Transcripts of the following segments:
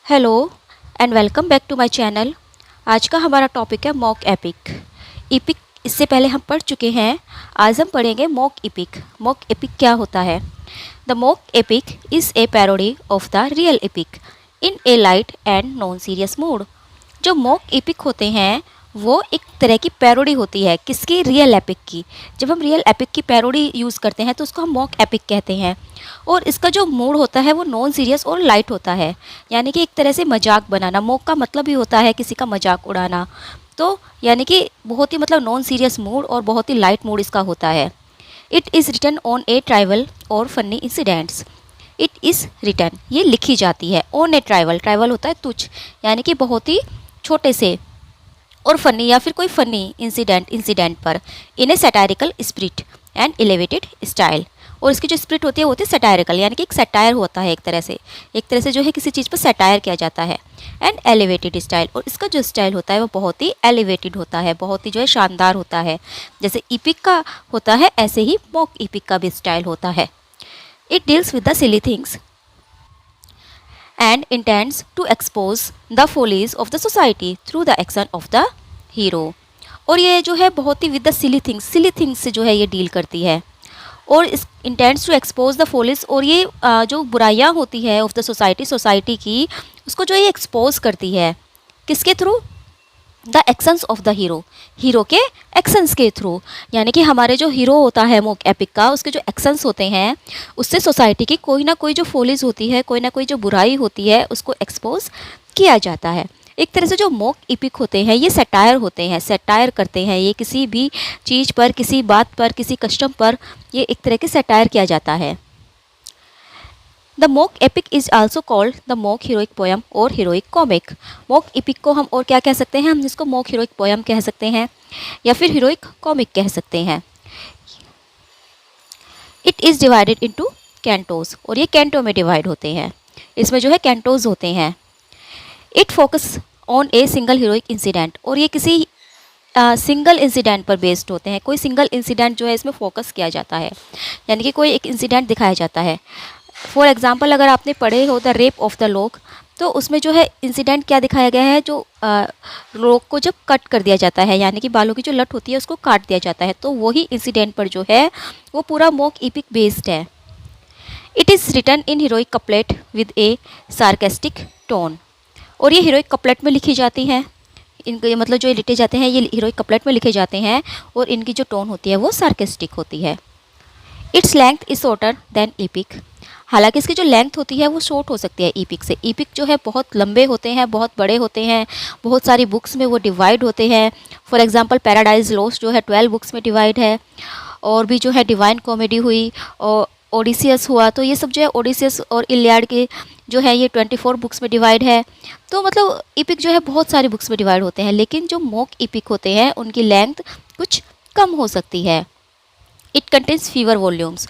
Hello and welcome back to my channel. आज का हमारा टॉपिक है मॉक एपिक। इपिक इससे पहले हम पढ़ चुके हैं। आज हम पढ़ेंगे मॉक एपिक। मॉक एपिक क्या होता है? The mock epic is a parody of the real epic in A light and non serious mood. जो मॉक एपिक होते हैं वो एक तरह की पैरोडी होती है किसकी? रियल एपिक की। जब हम रियल एपिक की पैरोडी यूज़ करते हैं तो उसको हम मॉक एपिक कहते हैं। और इसका जो मूड होता है वो नॉन सीरियस और लाइट होता है, यानी कि एक तरह से मजाक बनाना। मॉक का मतलब ही होता है किसी का मजाक उड़ाना। तो यानी कि बहुत ही मतलब नॉन सीरियस मूड और बहुत ही लाइट मूड इसका होता है। It is written on a trivial or funny incidents. It is written ये लिखी जाती है ऑन ए ट्राइवल। ट्राइवल होता है तुच्छ, यानी कि बहुत ही छोटे से, और फनी या फिर कोई फनी इंसिडेंट पर, इन ए सैटारिकल स्पिरिट एंड एलिवेटेड स्टाइल। और इसकी जो स्पिरिट होती है वो होती है सैटारिकल, यानी कि एक सैटायर होता है एक तरह से जो है किसी चीज़ पर सैटायर किया जाता है। एंड एलिवेटेड स्टाइल, और इसका जो स्टाइल होता है वो बहुत ही एलिवेटेड होता है, बहुत ही जो है शानदार होता है। जैसे इपिक का होता है ऐसे ही मॉक इपिक का भी स्टाइल होता है। It deals with the silly things and intends to expose the follies of the society through the action of the hero। और ये जो है बहुत ही विद द सिली थिंग्स से जो है ये डील करती है। और इस इंटेंट्स टू एक्सपोज द फोलिस, और ये जो बुराइयां होती है ऑफ द सोसाइटी की, उसको जो ये एक्सपोज करती है किसके through? The actions of the hero के एक्शंस के थ्रू। यानी कि हमारे जो हीरो होता है मॉक एपिक का, उसके जो एक्शंस होते हैं उससे सोसाइटी की कोई ना कोई जो फोलिज होती है, कोई ना कोई जो बुराई होती है, उसको एक्सपोज किया जाता है। एक तरह से जो मॉक एपिक होते हैं ये सटायर होते हैं, सटायर करते हैं। ये किसी भी चीज़ पर, किसी बात पर, किसी कस्टम पर ये एक तरह के सटायर किया जाता है। The mock epic is also called the mock heroic poem और हीरोइक कॉमिक। मॉक एपिक को हम और क्या कह सकते हैं? हम इसको मॉक हीरोइक पोयम कह सकते हैं या फिर हीरोइक कॉमिक कह सकते हैं। It is divided into cantos, और ये कैंटो में डिवाइड होते हैं। इसमें जो है कैंटोज होते हैं। It focus on a single heroic incident, और ये किसी सिंगल इंसिडेंट पर बेस्ड होते हैं। कोई सिंगल इंसिडेंट जो है इसमें फोकस किया जाता है, यानी कि कोई एक इंसिडेंट दिखाया जाता है। फॉर एग्जाम्पल अगर आपने पढ़े हो द रेप ऑफ द लोग, तो उसमें जो है इंसिडेंट क्या दिखाया गया है? जो लोग को जब कट कर दिया जाता है, यानी कि बालों की जो लट होती है उसको काट दिया जाता है, तो वही इंसिडेंट पर जो है वो पूरा मॉक एपिक बेस्ड है। It is written in heroic couplet with a sarcastic tone, और ये हीरोइक कपलेट में लिखी जाती हैं। इनके मतलब जो लिखे जाते हैं ये हीरोइक कपलेट में लिखे जाते हैं, और इनकी जो टोन होती है वो सार्केस्टिक होती है। Its length is shorter than epic. हालांकि इसकी जो लेंथ होती है वो शॉर्ट हो सकती है ईपिक से। ईपिक जो है बहुत लंबे होते हैं, बहुत बड़े होते हैं, बहुत सारी बुक्स में वो डिवाइड होते हैं। फॉर एग्जांपल पैराडाइज लॉस्ट जो है 12 बुक्स में डिवाइड है, और भी जो है डिवाइन कॉमेडी हुई और ओडिसियस हुआ, तो ये सब जो है ओडिसियस और इलियाड के जो है ये 24 बुक्स में डिवाइड है। तो मतलब ईपिक जो है बहुत सारी बुक्स में डिवाइड होते हैं, लेकिन जो मॉक ईपिक होते हैं उनकी लेंथ कुछ कम हो सकती है। इट कंटेन्स फीवर वॉल्यूम्स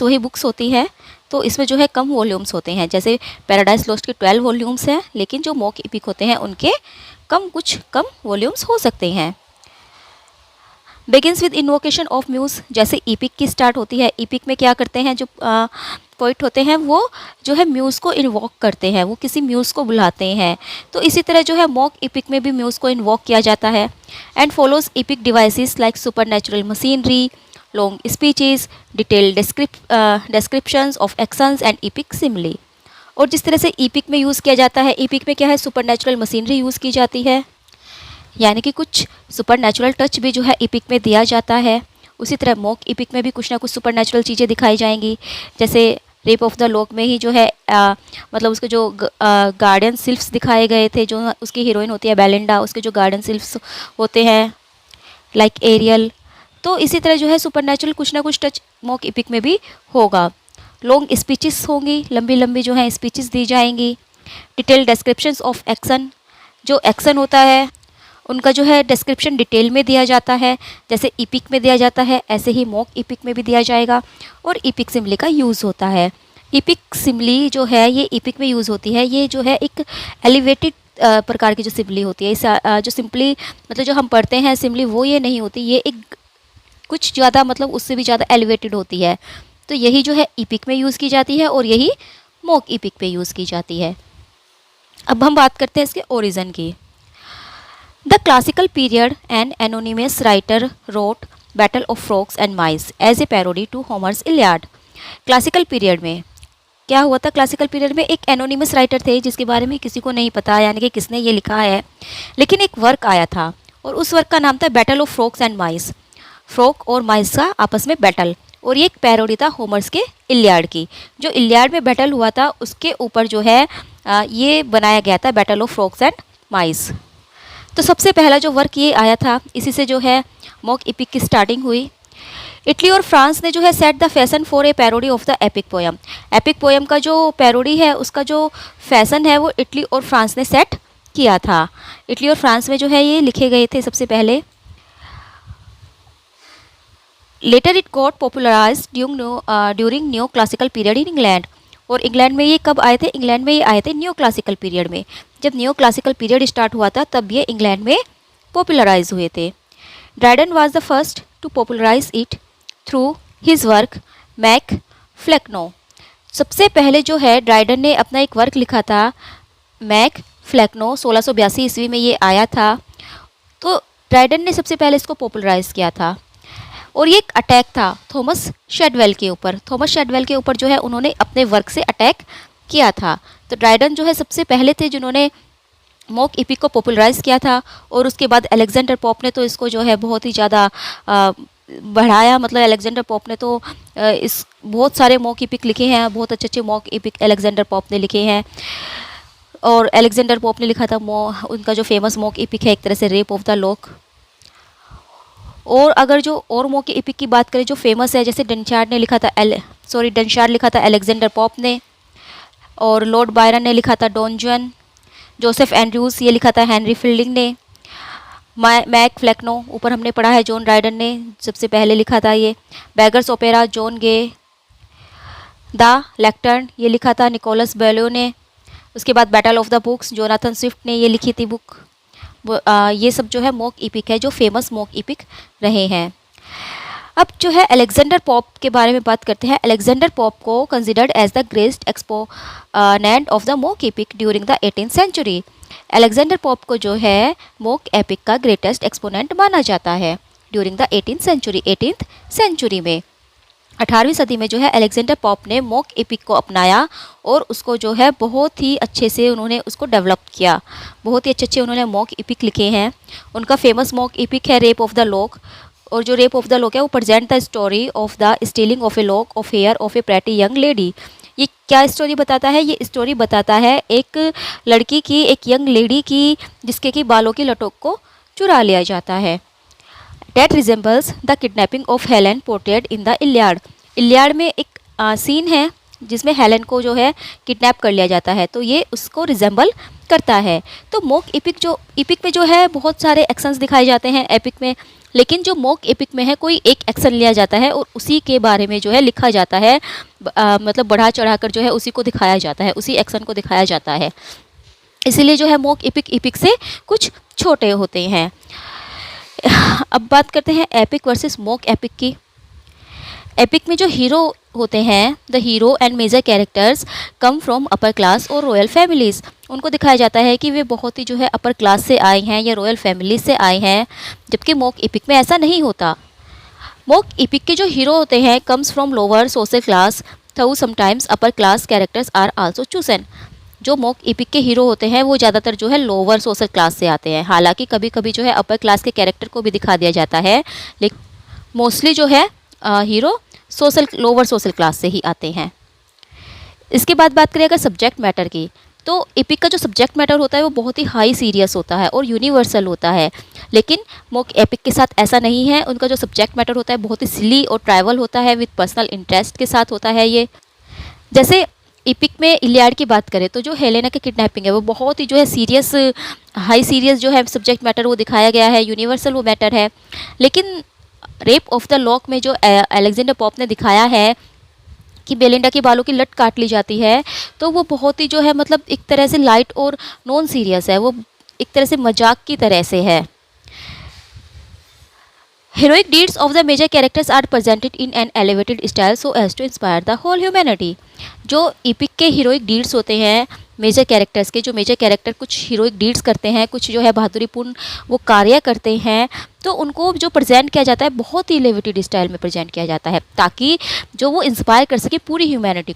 वही बुक्स होती है, तो इसमें जो है कम वॉल्यूम्स होते हैं। जैसे पैराडाइज लॉस्ट के 12 वॉल्यूम्स हैं, लेकिन जो मॉक एपिक होते हैं उनके कुछ कम वॉल्यूम्स हो सकते हैं। Begins with invocation of muse, जैसे एपिक की स्टार्ट होती है। एपिक में क्या करते हैं जो पोइट होते हैं वो जो है म्यूज़ को इन्वोक करते हैं, वो किसी म्यूज़ को बुलाते हैं। तो इसी तरह जो है मॉक एपिक में भी म्यूज़ को इन्वोक किया जाता है। And follows epic devices like super natural machinery, long speeches, detailed descriptions of actions and epic simile. और जिस तरह से एपिक में यूज़ किया जाता है, एपिक में क्या है? सुपर नेचुरल मशीनरी यूज़ की जाती है, यानी कि कुछ सुपर नेचुरल टच भी जो है एपिक में दिया जाता है। उसी तरह मॉक एपिक में भी कुछ ना कुछ सुपर नेचुरल चीज़ें दिखाई जाएंगी। जैसे रेप ऑफ द लॉक में ही जो है मतलब उसके जो गार्डन सिल्फ्स दिखाए गए थे, जो उसकी हीरोइन होती है बेलिंडा, उसके जो गार्डन सिल्फ्स होते हैं लाइक एरियल। तो इसी तरह जो है सुपर नेचुरल कुछ ना कुछ टच मॉक एपिक में भी होगा। लॉन्ग स्पीचेस होंगी, लंबी लंबी जो है स्पीचेस दी जाएंगी। डिटेल डिस्क्रिप्शंस ऑफ एक्शन, जो एक्शन होता है उनका जो है डिस्क्रिप्शन डिटेल में दिया जाता है। जैसे एपिक में दिया जाता है ऐसे ही मॉक एपिक में भी दिया जाएगा। और एपिक सिमली का यूज़ होता है। एपिक सिमली जो है ये एपिक में यूज़ होती है। ये जो है एक एलिवेटेड प्रकार की जो सिमली होती है। इस जो सिंपली मतलब जो हम पढ़ते हैं सिमली वो ये नहीं होती, ये एक कुछ ज़्यादा मतलब उससे भी ज़्यादा एलिवेटेड होती है। तो यही जो है एपिक में यूज़ की जाती है और यही मॉक एपिक पे यूज़ की जाती है। अब हम बात करते हैं इसके ओरिजिन की। The classical period an anonymous writer wrote battle of frogs and mice as a parody to Homer's Iliad. Classical period में क्या हुआ था? क्लासिकल पीरियड में एक एनोनिमस राइटर थे जिसके बारे में किसी को नहीं पता, यानी कि किसने ये लिखा है, लेकिन एक वर्क आया था और उस वर्क का नाम था battle of frogs and mice. Frog और माइस का आपस में बैटल, और ये एक पैरोडी था होमर्स के इलियाड की। जो इलियाड में बैटल हुआ था उसके ऊपर जो है ये बनाया गया था बैटल ऑफ फ्रॉग्स एंड माइस। तो सबसे पहला जो वर्क ये आया था, इसी से जो है मॉक एपिक की स्टार्टिंग हुई। इटली और फ्रांस ने जो है set the fashion for a parody of the epic poem. Epic poem का जो पैरोडी है उसका जो फैशन है वो इटली और फ्रांस ने सेट किया था। इटली और फ्रांस में जो है ये लिखे गए थे सबसे पहले। Later it got popularized during new classical period in England. और इंग्लैंड में ये कब आए थे? इंग्लैंड में ये आए थे न्यू क्लासिकल पीरियड में। जब न्यू क्लासिकल पीरियड स्टार्ट हुआ था तब ये इंग्लैंड में पॉपुलराइज हुए थे। Dryden was the first to popularize it through his work Mac Flecknoe. सबसे पहले जो है ड्राइडन ने अपना एक वर्क लिखा था मैक फ्लेक्नो, 1682 ईस्वी में ये आया था। तो ड्राइडन ने सबसे पहले इसको पॉपुलराइज किया था और ये एक अटैक था थॉमस शेडवेल के ऊपर। थॉमस शेडवेल के ऊपर जो है उन्होंने अपने वर्क से अटैक किया था। तो ड्राइडन जो है सबसे पहले थे जिन्होंने मॉक एपिक को पॉपुलराइज किया था, और उसके बाद अलेक्जेंडर पॉप ने तो इसको जो है बहुत ही ज़्यादा बढ़ाया। मतलब अलेक्जेंडर पॉप ने तो इस बहुत सारे मॉक एपिक लिखे हैं, बहुत अच्छे अच्छे मॉक एपिक अलेक्जेंडर पॉप ने लिखे हैं। और अलेक्जेंडर पॉप ने लिखा था उनका जो फेमस मॉक एपिक है एक तरह से रेप ऑफ द लॉक। और अगर जो और मॉक एपिक की बात करें जो फेमस है, जैसे डनशार्ड ने लिखा था डनशार्ड लिखा था अलेक्जेंडर पॉप ने, और लॉर्ड बायरन ने लिखा था डॉन जुअन। जोसेफ एंड्रूज ये लिखा था हेनरी फील्डिंग ने। मैक फ्लेक्नो ऊपर हमने पढ़ा है जॉन ड्राइडन ने सबसे पहले लिखा था ये। Beggar's Opera John Gay. The lectern ये लिखा था निकोलस बेलो ने। उसके बाद Battle of the Books Jonathan Swift ने ये लिखी थी बुक। ये सब जो है मॉक एपिक है जो फेमस मॉक एपिक रहे हैं। अब जो है अलेक्जेंडर पॉप के बारे में बात करते हैं। अलेक्जेंडर पॉप को considered as the greatest exponent of the mock epic during the 18th century. Alexander Pope को जो है मॉक एपिक का ग्रेटेस्ट एक्सपोनेंट माना जाता है ड्यूरिंग द 18th सेंचुरी में। 18वीं सदी में जो है अलेक्जेंडर पॉप ने मॉक एपिक को अपनाया और उसको जो है बहुत ही अच्छे से उन्होंने उसको डेवलप किया। बहुत ही अच्छे उन्होंने मॉक एपिक लिखे हैं। उनका फेमस मॉक एपिक है रेप ऑफ द लॉक। और जो रेप ऑफ द लॉक है वो present the story of the stealing of a lock of hair of a pretty young lady. ये क्या स्टोरी बताता है? ये स्टोरी बताता है एक लड़की की, एक यंग लेडी की, जिसके कि बालों की लटों को चुरा लिया जाता है। That resembles the kidnapping of Helen portrayed in the Iliad। Iliad में एक सीन है जिसमें हेलन को जो है किडनैप कर लिया जाता है, तो ये उसको रिजेंबल करता है। तो मॉक एपिक में जो है बहुत सारे एक्शंस दिखाए जाते हैं एपिक में, लेकिन जो मॉक एपिक में है कोई एक एक्शन लिया जाता है और उसी के बारे में जो है लिखा जाता है। मतलब बढ़ा चढ़ाकर जो है उसी को दिखाया जाता है, उसी एक्शन को दिखाया जाता है। इसीलिए जो है मॉक एपिक से कुछ छोटे होते हैं। अब बात करते हैं एपिक वर्सेस मॉक एपिक की। एपिक में जो हीरो होते हैं, the hero and major characters come from upper class और रॉयल फैमिलीज़। उनको दिखाया जाता है कि वे बहुत ही जो है अपर क्लास से आए हैं या रॉयल फैमिली से आए हैं, जबकि मॉक एपिक में ऐसा नहीं होता। मॉक एपिक के जो हीरो होते हैं comes from lower social class, tho sometimes upper class characters are also chosen. जो मॉक एपिक के हीरो होते हैं वो ज़्यादातर जो है लोअर सोशल क्लास से आते हैं। हालांकि कभी कभी जो है अपर क्लास के कैरेक्टर को भी दिखा दिया जाता है, लेकिन मोस्टली जो है हीरो लोअर सोशल क्लास से ही आते हैं। इसके बाद बात करें अगर सब्जेक्ट मैटर की, तो एपिक का जो सब्जेक्ट मैटर होता है वो बहुत ही हाई सीरियस होता है और यूनिवर्सल होता है। लेकिन मॉक एपिक के साथ ऐसा नहीं है। उनका जो सब्जेक्ट मैटर होता है बहुत ही सिली और ट्राइवल होता है, विद पर्सनल इंटरेस्ट के साथ होता है ये। जैसे एपिक में इलियाड की बात करें तो जो हेलेना की किडनैपिंग है वो बहुत ही जो है सीरियस, हाई सीरियस जो है सब्जेक्ट मैटर वो दिखाया गया है, यूनिवर्सल वो मैटर है। लेकिन रेप ऑफ द लॉक में जो अलेक्जेंडर पॉप ने दिखाया है कि बेलिंडा के बालों की लट काट ली जाती है, तो वो बहुत ही जो है मतलब एक तरह से लाइट और नॉन सीरियस है, वो एक तरह से मजाक की तरह से है। Heroic deeds of the major characters are presented in an elevated style so as to inspire the whole humanity। जो एपिक के हीरोइक डीड्स होते हैं मेजर कैरेक्टर्स के, जो मेजर कैरेक्टर कुछ हीरोइक डीड्स करते हैं, कुछ जो है बहादुरीपूर्ण वो कार्य करते हैं, तो उनको जो प्रेजेंट किया जाता है बहुत ही लेविटेड स्टाइल में प्रेजेंट किया जाता है, ताकि जो वो इंस्पायर कर सके पूरी ह्यूमैनिटी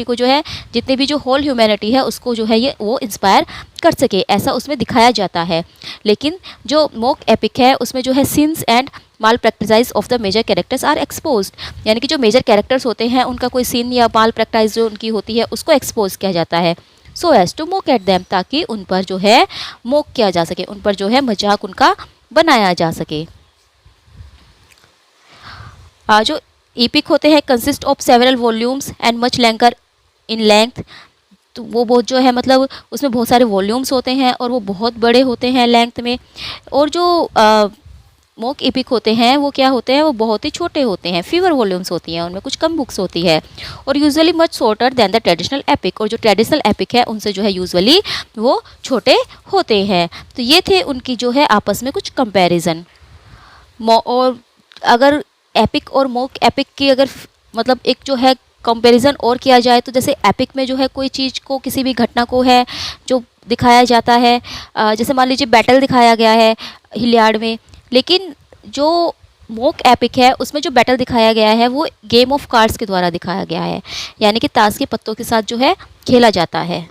को जो है, जितने भी जो होल ह्यूमैनिटी है उसको जो है ये वो इंस्पायर कर सके, ऐसा उसमें दिखाया जाता है। लेकिन जो मोक एपिक है उसमें जो है sins and mal practices of the major characters are expose, यानी कि जो मेजर कैरेक्टर्स होते हैं उनका कोई सीन या माल प्रैक्टिस जो उनकी होती है उसको एक्सपोज किया जाता है, so as to mock at them, ताकि उन पर जो है मोक किया जा सके, उन पर जो है मजाक उनका बनाया जा सके। जो एपिक होते हैं consist of several volumes and much Langer in length, तो वो बहुत जो है मतलब उसमें बहुत सारे वॉल्यूम्स होते हैं और वो बहुत बड़े होते हैं लेंथ में, और जो मोक एपिक होते हैं वो क्या होते हैं, वो बहुत ही छोटे होते हैं, फीवर वॉल्यूम्स होती हैं, उनमें कुछ कम बुक्स होती है, और usually much shorter than the traditional epic, और जो ट्रेडिशनल एपिक है उनसे जो है यूजुअली वो छोटे होते हैं। तो ये थे उनकी जो है आपस में कुछ कंपैरिजन। और अगर एपिक और मोक एपिक की अगर मतलब एक जो है कंपैरिजन और किया जाए, तो जैसे एपिक में जो है कोई चीज़ को, किसी भी घटना को है जो दिखाया जाता है, जैसे मान लीजिए बैटल दिखाया गया है हिलियाड में, लेकिन जो मोक एपिक है उसमें जो बैटल दिखाया गया है वो गेम ऑफ कार्ड्स के द्वारा दिखाया गया है, यानी कि ताश के पत्तों के साथ जो है खेला जाता है।